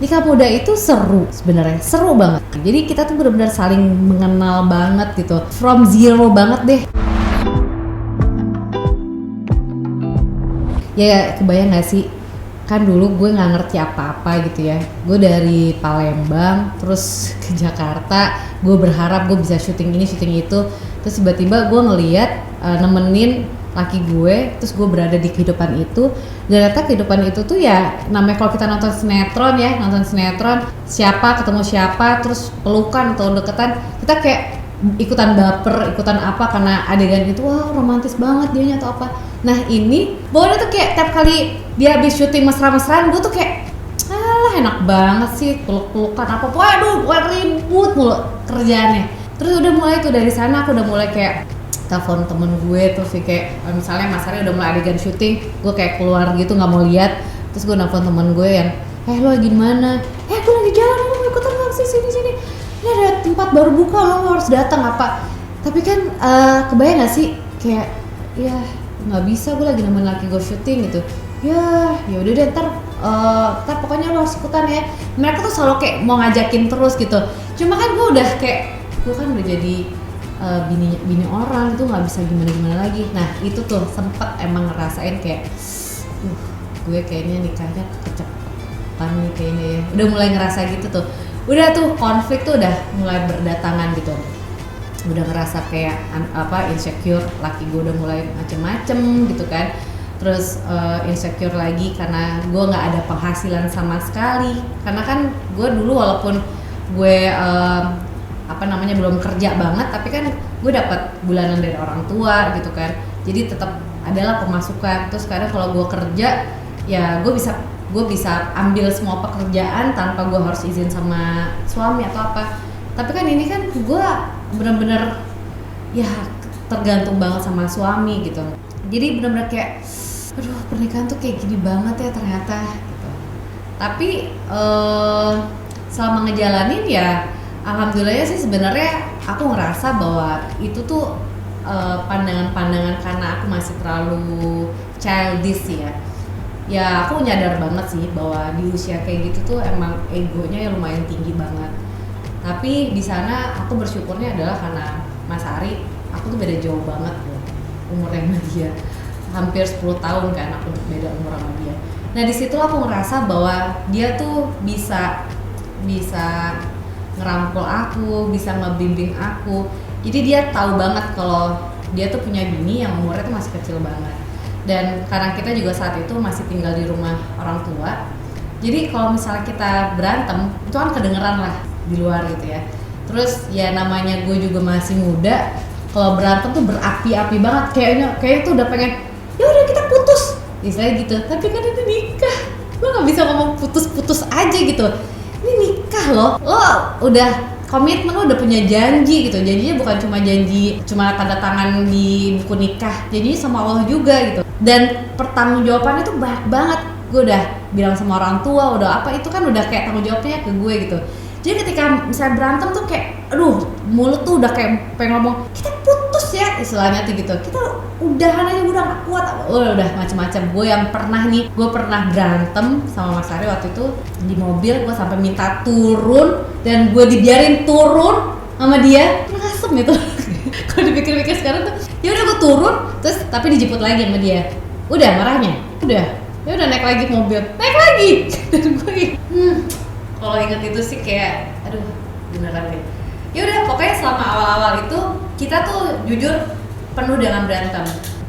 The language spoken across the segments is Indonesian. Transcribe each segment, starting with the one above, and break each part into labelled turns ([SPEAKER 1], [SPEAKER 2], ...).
[SPEAKER 1] nikah muda itu seru sebenarnya, seru banget. Jadi kita tuh benar-benar saling mengenal banget gitu, from zero banget deh. Ya kebayang gak sih, kan dulu gue nggak ngerti apa-apa gitu ya. Gue dari Palembang terus ke Jakarta, gue berharap gue bisa syuting ini syuting itu. Terus tiba-tiba gue ngeliat nemenin laki gue, terus gue berada di kehidupan itu. Dan ternyata kehidupan itu tuh ya namanya kalau kita nonton sinetron ya, nonton sinetron siapa ketemu siapa, terus pelukan atau deketan, kita kayak ikutan baper, ikutan apa karena adegan itu wah romantis banget dianya atau apa. Nah ini bawahnya tuh kayak tiap kali dia habis syuting mesra-mesraan, gue tuh kayak alah enak banget sih peluk-pelukan apa, waduh ribut mulu kerjaannya. Terus udah mulai tuh dari sana aku udah mulai kayak telepon temen gue tuh sih kayak misalnya Mas Ari udah mulai adegan syuting, gue kayak keluar gitu nggak mau lihat, terus gue nelfon temen gue yang lo lagi di mana? Gue lagi jalan, lo mau ikutan nggak sih sini ini ada tempat baru buka, lo harus datang apa. Tapi kan kebayang nggak sih kayak ya nggak bisa, gue lagi nemenin laki gue syuting gitu. Ya udah deh ntar pokoknya lo harus ikutan ya. Mereka tuh selalu kayak mau ngajakin terus gitu. Cuma kan gue udah kayak gue kan udah jadi bini orang itu nggak bisa gimana lagi. Nah itu tuh sempet emang ngerasain kayak gue kayaknya nikahnya kecepatan nih kayaknya ya. Udah mulai ngerasa gitu tuh. Udah tuh konflik tuh udah mulai berdatangan gitu. Udah ngerasa kayak insecure, laki gue udah mulai macem-macem gitu kan. Terus insecure lagi karena gue nggak ada penghasilan sama sekali. Karena kan gue dulu walaupun gue belum kerja banget, tapi kan gue dapat bulanan dari orang tua gitu kan, jadi tetap adalah pemasukan. Terus kadang kalau gue kerja ya gue bisa ambil semua pekerjaan tanpa gue harus izin sama suami atau apa. Tapi kan ini kan gue bener-bener ya tergantung banget sama suami gitu, jadi bener-bener kayak aduh pernikahan tuh kayak gini banget ya ternyata gitu. Tapi selama ngejalanin ya alhamdulillah sih sebenarnya aku ngerasa bahwa itu tuh pandangan-pandangan karena aku masih terlalu childish ya. Ya aku nyadar banget sih bahwa di usia kayak gitu tuh emang egonya ya lumayan tinggi banget. Tapi di sana aku bersyukurnya adalah karena Mas Ari, aku tuh beda jauh banget loh umurnya sama dia. Hampir 10 tahun kan aku beda umur sama dia. Nah di situ aku ngerasa bahwa dia tuh bisa ngerangkul aku, bisa ngebimbing aku. Jadi dia tahu banget kalau dia tuh punya bini yang umurnya tuh masih kecil banget. Dan karena kita juga saat itu masih tinggal di rumah orang tua, jadi kalau misalnya kita berantem itu kan kedengeran lah di luar gitu ya. Terus ya namanya gue juga masih muda, kalau berantem tuh berapi-api banget, kayaknya tuh udah pengen ya udah kita putus istilahnya gitu. Tapi kan itu nikah, lo nggak bisa ngomong putus-putus aja gitu. Ini nikah lo udah komitmen, lo udah punya janji gitu. Janjinya bukan cuma tanda tangan di buku nikah, janjinya sama Allah juga gitu. Dan pertanggungjawabannya tuh banyak banget. Gue udah bilang sama orang tua, udah apa, itu kan udah kayak tanggung jawabnya ke gue gitu. Jadi ketika misalnya berantem tuh kayak aduh mulut tuh udah kayak pengen ngomong kita putus ya istilahnya tuh gitu, kita udahan aja udah gak kuat, udah macem-macem. Gue pernah berantem sama Mas Ari waktu itu di mobil, gue sampai minta turun dan gue dibiarin turun sama dia. Ngasem itu kalau dipikir-pikir sekarang tuh ya udah gue turun terus tapi dijemput lagi sama dia, udah marahnya ya udah naik lagi mobil, naik lagi dan gue kalau inget itu sih kayak aduh beneran deh. Ya udah pokoknya selama awal-awal itu kita tuh jujur penuh dengan berantem.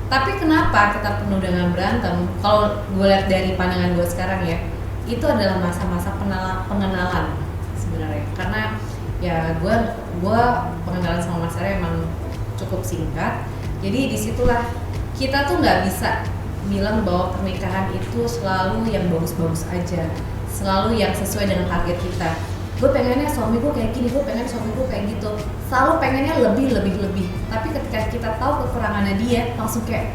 [SPEAKER 1] Tapi kenapa kita penuh dengan berantem? Kalau gue lihat dari pandangan gue sekarang ya, itu adalah masa-masa pengenalan sebenarnya. Karena ya gue pengenalan sama Mas Ari emang cukup singkat. Jadi disitulah kita tuh nggak bisa bilang bahwa pernikahan itu selalu yang bagus-bagus aja, selalu yang sesuai dengan target kita. Gue pengennya suami gue kayak gini, gue pengen suami gue kayak gitu, selalu pengennya lebih. Tapi ketika kita tahu kekurangannya dia, langsung kayak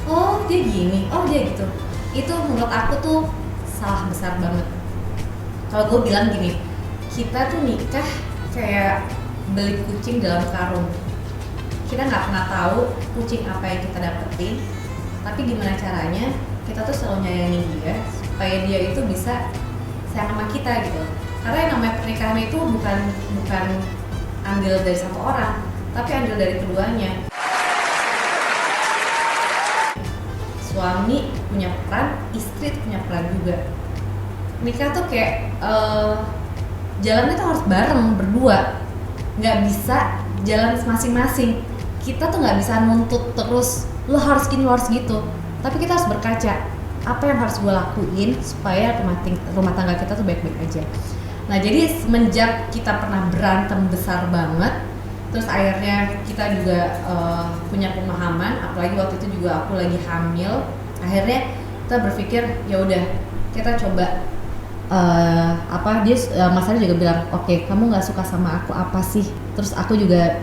[SPEAKER 1] oh dia gini, oh dia gitu. Itu menurut aku tuh salah besar banget. Kalau gue bilang gini, kita tuh nikah kayak beli kucing dalam karung. Kita nggak pernah tahu kucing apa yang kita dapetin, tapi gimana caranya kita tuh selalu nyayangi dia supaya dia itu bisa sayang sama kita gitu. Karena yang namanya pernikahan itu bukan andil dari satu orang, tapi andil dari keduanya. Suami punya peran, istri punya peran juga. Nikah tuh kayak jalannya tuh harus bareng berdua, nggak bisa jalan masing-masing. Kita tuh nggak bisa nuntut terus, lo harus gini, lo harus gitu. Tapi kita harus berkaca, apa yang harus gue lakuin supaya rumah tangga kita tuh baik-baik aja. Nah jadi semenjak kita pernah berantem besar banget, terus akhirnya kita juga punya pemahaman, apalagi waktu itu juga aku lagi hamil. Akhirnya kita berpikir ya udah kita coba Mas Ari juga bilang, oke, kamu nggak suka sama aku apa sih? Terus aku juga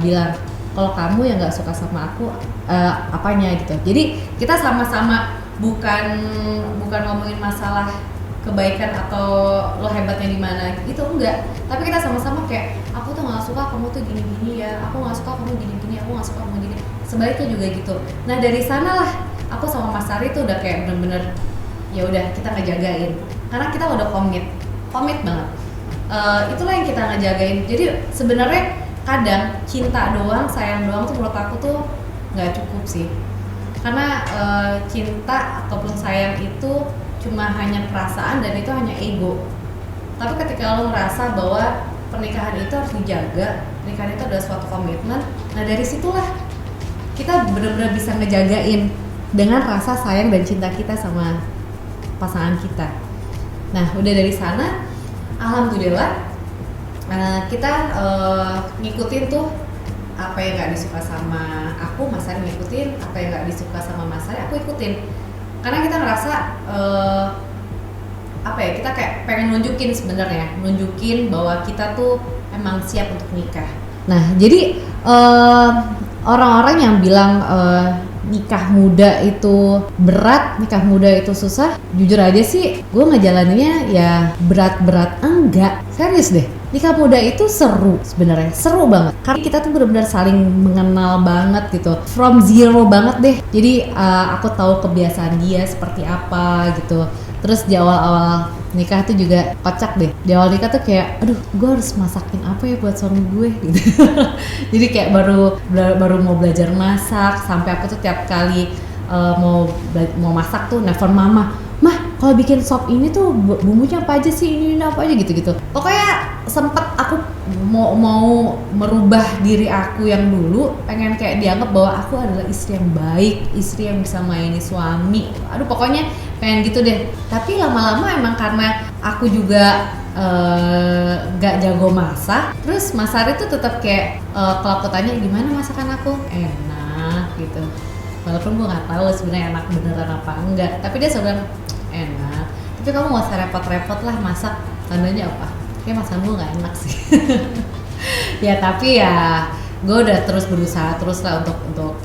[SPEAKER 1] bilang, kalau kamu yang nggak suka sama aku apanya gitu. Jadi kita sama-sama bukan ngomongin masalah kebaikan atau lo hebatnya di mana gitu, enggak. Tapi kita sama-sama kayak, aku tuh nggak suka kamu tuh gini-gini ya, aku nggak suka kamu gini-gini, aku nggak suka kamu gini. Sebaliknya juga gitu. Nah dari sanalah aku sama Mas Ari tuh udah kayak bener-bener ya udah kita ngejagain, karena kita udah komit banget. Itulah yang kita ngejagain. Jadi sebenarnya kadang cinta doang, sayang doang tuh menurut aku tuh nggak cukup sih. Karena cinta ataupun sayang itu cuma hanya perasaan dan itu hanya ego. Tapi ketika lo ngerasa bahwa pernikahan itu harus dijaga, pernikahan itu adalah suatu komitmen, nah dari situlah kita benar-benar bisa ngejagain dengan rasa sayang dan cinta kita sama pasangan kita. Nah udah dari sana, alhamdulillah kita ngikutin tuh apa yang nggak disuka sama aku, Mas Ari ngikutin, apa yang nggak disuka sama Mas Ari aku ikutin. Karena kita ngerasa kita kayak pengen nunjukin bahwa kita tuh emang siap untuk nikah. Nah jadi orang-orang yang bilang nikah muda itu berat, nikah muda itu susah, jujur aja sih gue ngejalaninnya ya berat-berat enggak, serius deh. Nikah muda itu seru sebenarnya, seru banget karena kita tuh benar-benar saling mengenal banget gitu, from zero banget deh. Jadi aku tahu kebiasaan dia seperti apa gitu. Terus di awal-awal nikah tuh juga kocak deh. Di awal nikah tuh kayak, aduh, gue harus masakin apa ya buat suami gue gitu. Jadi kayak baru mau belajar masak, sampai aku tuh tiap kali mau masak tuh nelfon mama, mah kalau bikin sop ini tuh bumbunya apa aja sih, ini apa aja gitu. Pokoknya sempet aku mau merubah diri aku yang dulu, pengen kayak dianggap bahwa aku adalah istri yang baik, istri yang bisa maini suami. Aduh pokoknya pengen gitu deh. Tapi lama-lama emang karena aku juga gak jago masak, terus Mas Ari tuh tetap kayak kalau aku tanya gimana masakan aku, enak gitu. Walaupun gue nggak tahu sebenarnya enak beneran apa enggak, tapi dia sebenarnya enak. Tapi kamu nggak usah repot-repot lah masak, tandanya apa? Kayak masakan gue nggak enak sih. Ya tapi ya gue udah terus berusaha terus lah untuk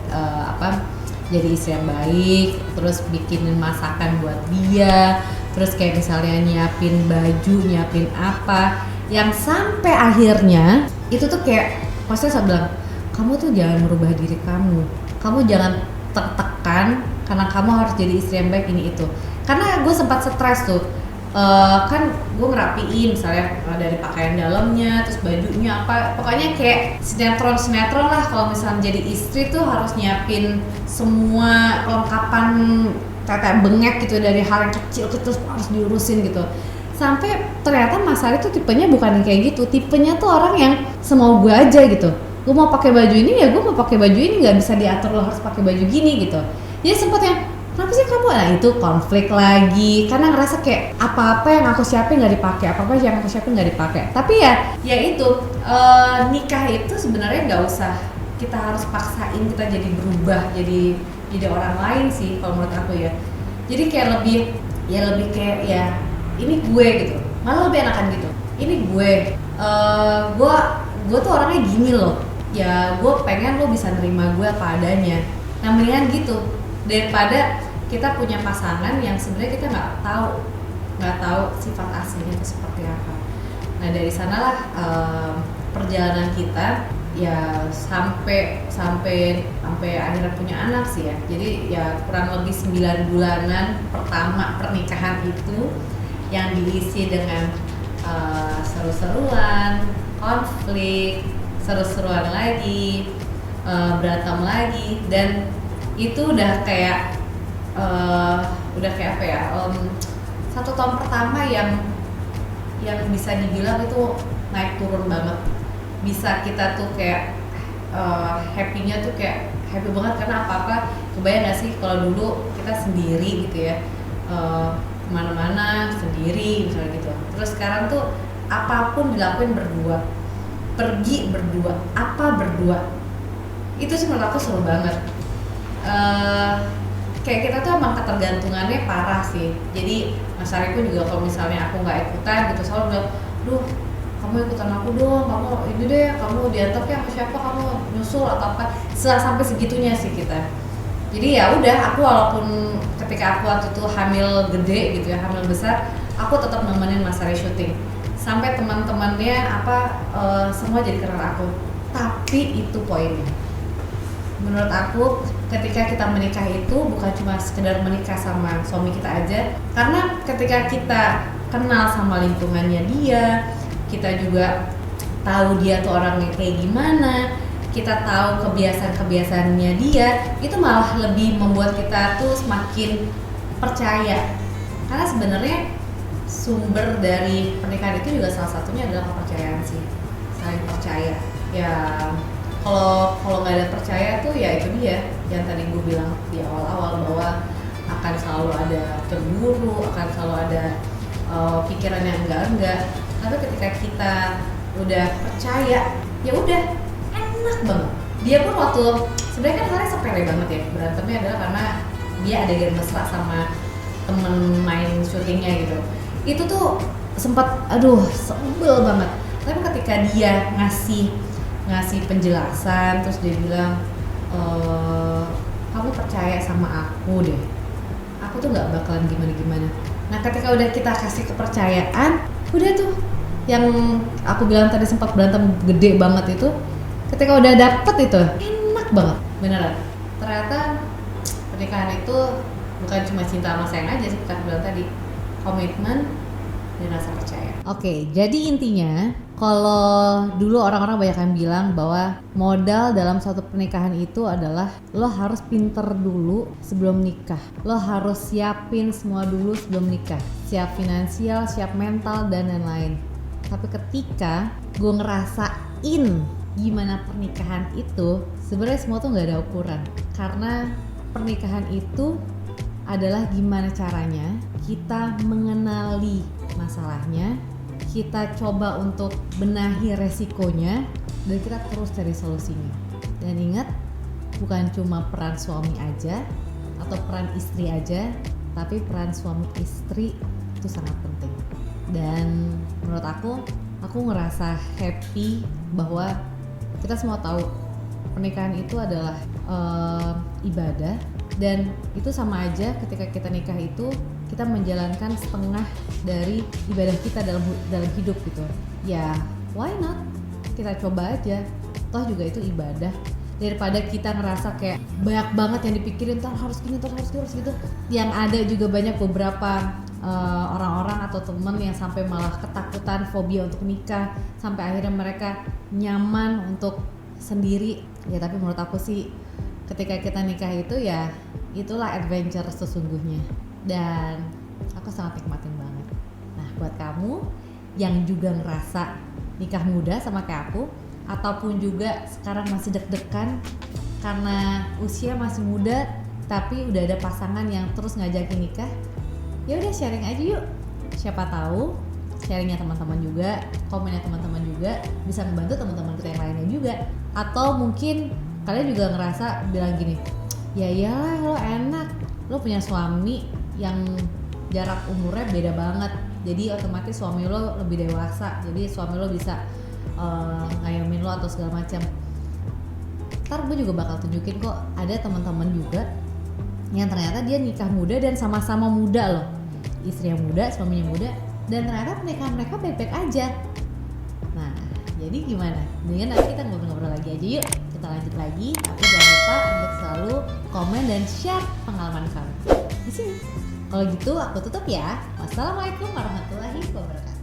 [SPEAKER 1] jadi istri yang baik, terus bikinin masakan buat dia, terus kayak misalnya nyiapin baju, nyiapin apa, yang sampai akhirnya itu tuh kayak maksudnya saya bilang, kamu tuh jangan merubah diri kamu jangan tertekan karena kamu harus jadi istri yang baik ini itu. Karena gue sempat stres tuh, kan gue ngerapiin misalnya dari pakaian dalamnya, terus bajunya apa, pokoknya kayak sinetron lah. Kalau misalnya jadi istri tuh harus nyiapin semua kelengkapan kayak bengek gitu, dari hal yang kecil harus diurusin gitu. Sampai ternyata Mas Ari tuh tipenya bukan yang kayak gitu, tipenya tuh orang yang semau gue aja gitu. Gue mau pakai baju ini ya gue mau pakai baju ini, nggak bisa diatur lo harus pakai baju gini gitu. Jadi sempet yang kenapa sih kamu, nah itu konflik lagi karena ngerasa kayak apa-apa yang aku siapin nggak dipakai, apa-apa yang aku siapin nggak dipakai. Tapi ya itu nikah itu sebenarnya nggak usah kita harus paksain kita jadi berubah jadi orang lain sih kalau menurut aku ya. Jadi kayak lebih kayak ya ini gue gitu, malah lebih enakan gitu. Ini gue tuh orangnya gini loh. Ya gue pengen lo bisa nerima gue apa adanya. Nah mendingan gitu daripada kita punya pasangan yang sebenarnya kita nggak tahu sifat aslinya itu seperti apa. Nah dari sanalah perjalanan kita ya sampai akhirnya punya anak sih ya. Jadi ya kurang lebih 9 bulanan pertama pernikahan itu yang diisi dengan seru-seruan, konflik, seru-seruan lagi, berantem lagi, dan itu udah kayak apa ya, satu tahun pertama yang bisa dibilang itu naik turun banget. Bisa kita tuh kayak happy-nya tuh kayak happy banget karena apa-apa. Kebayang gak sih kalau dulu kita sendiri gitu ya, kemana-mana sendiri misalnya gitu. Terus sekarang tuh apapun dilakuin berdua, pergi berdua, apa berdua. Itu sih menurut aku seru banget. Kayak kita tuh emang ketergantungannya parah sih. Jadi Mas Ari pun juga kalau misalnya aku nggak ikutan gitu selalu bilang, duh kamu ikutan aku dong, kamu ini deh, kamu diantar ya sama siapa, kamu nyusul atau apa. Sampai segitunya sih kita. Jadi ya udah, aku walaupun ketika aku waktu itu hamil gede gitu ya, hamil besar, aku tetap nemenin Mas Ari syuting. Sampai teman-temannya semua jadi kenal aku. Tapi itu poinnya. Menurut aku ketika kita menikah itu bukan cuma sekedar menikah sama suami kita aja, karena ketika kita kenal sama lingkungannya dia, kita juga tahu dia tuh orangnya kayak gimana, kita tahu kebiasaan-kebiasaannya dia, itu malah lebih membuat kita tuh semakin percaya. Karena sebenarnya sumber dari pernikahan itu juga salah satunya adalah kepercayaan sih, saling percaya. Ya kalau nggak ada percaya tuh ya itu dia yang tadi gue bilang di awal-awal, bahwa akan selalu ada cemburu, akan selalu ada pikiran yang enggak. Tapi ketika kita udah percaya, ya udah enak banget. Dia pun waktu sebenarnya kan hal sepele banget ya, berantemnya adalah karena dia adegan mesra sama temen main syutingnya gitu. Itu tuh sempat sebel banget. Tapi ketika dia ngasih penjelasan, terus dia bilang, kamu percaya sama aku deh, aku tuh nggak bakalan gimana. Nah ketika udah kita kasih kepercayaan, udah tuh yang aku bilang tadi sempat berantem gede banget itu, ketika udah dapet itu enak banget beneran. Ternyata pernikahan itu bukan cuma cinta sama sayang aja, seperti aku bilang tadi, komitmen dan rasa percaya. Oke, jadi intinya kalau dulu orang-orang banyak yang bilang bahwa modal dalam suatu pernikahan itu adalah lo harus pinter dulu sebelum nikah. Lo harus siapin semua dulu sebelum nikah. Siap finansial, siap mental, dan lain-lain. Tapi ketika gue ngerasain gimana pernikahan itu, sebenarnya semua tuh gak ada ukuran. Karena pernikahan itu adalah gimana caranya kita mengenali masalahnya, kita coba untuk benahi resikonya, dan kita terus cari solusinya. Dan ingat, bukan cuma peran suami aja atau peran istri aja, tapi peran suami istri itu sangat penting. Dan menurut aku ngerasa happy bahwa kita semua tahu pernikahan itu adalah ibadah, dan itu sama aja ketika kita nikah itu kita menjalankan setengah dari ibadah kita dalam hidup gitu. Ya why not, kita coba aja, toh juga itu ibadah. Daripada kita ngerasa kayak banyak banget yang dipikirin, ntar harus gini, ntar harus gitu. Yang ada juga banyak beberapa orang-orang atau temen yang sampai malah ketakutan, fobia untuk nikah, sampai akhirnya mereka nyaman untuk sendiri. Ya tapi menurut aku sih ketika kita nikah itu ya itulah adventure sesungguhnya, dan aku sangat nikmatin banget. Nah buat kamu yang juga ngerasa nikah muda sama kayak aku, ataupun juga sekarang masih deg-degan karena usia masih muda tapi udah ada pasangan yang terus ngajakin nikah, ya udah sharing aja yuk. Siapa tahu sharingnya teman-teman juga, komennya teman-teman juga bisa membantu teman-teman kita yang lainnya juga. Atau mungkin kalian juga ngerasa bilang gini, ya iyalah lo enak, lo punya suami yang jarak umurnya beda banget, jadi otomatis suami lo lebih dewasa, jadi suami lo bisa ngayomin lo atau segala macam. Ntar gue juga bakal tunjukin kok, ada teman-teman juga yang ternyata dia nikah muda dan sama-sama muda loh, istrinya muda, suaminya muda, dan ternyata pernikahan mereka baik-baik aja. Nah jadi gimana? Mendingan nanti kita ngobrol-ngobrol lagi aja yuk. Kita lanjut lagi, tapi jangan lupa untuk selalu komen dan share pengalaman kamu di sini. Kalau gitu aku tutup ya. Wassalamualaikum warahmatullahi wabarakatuh.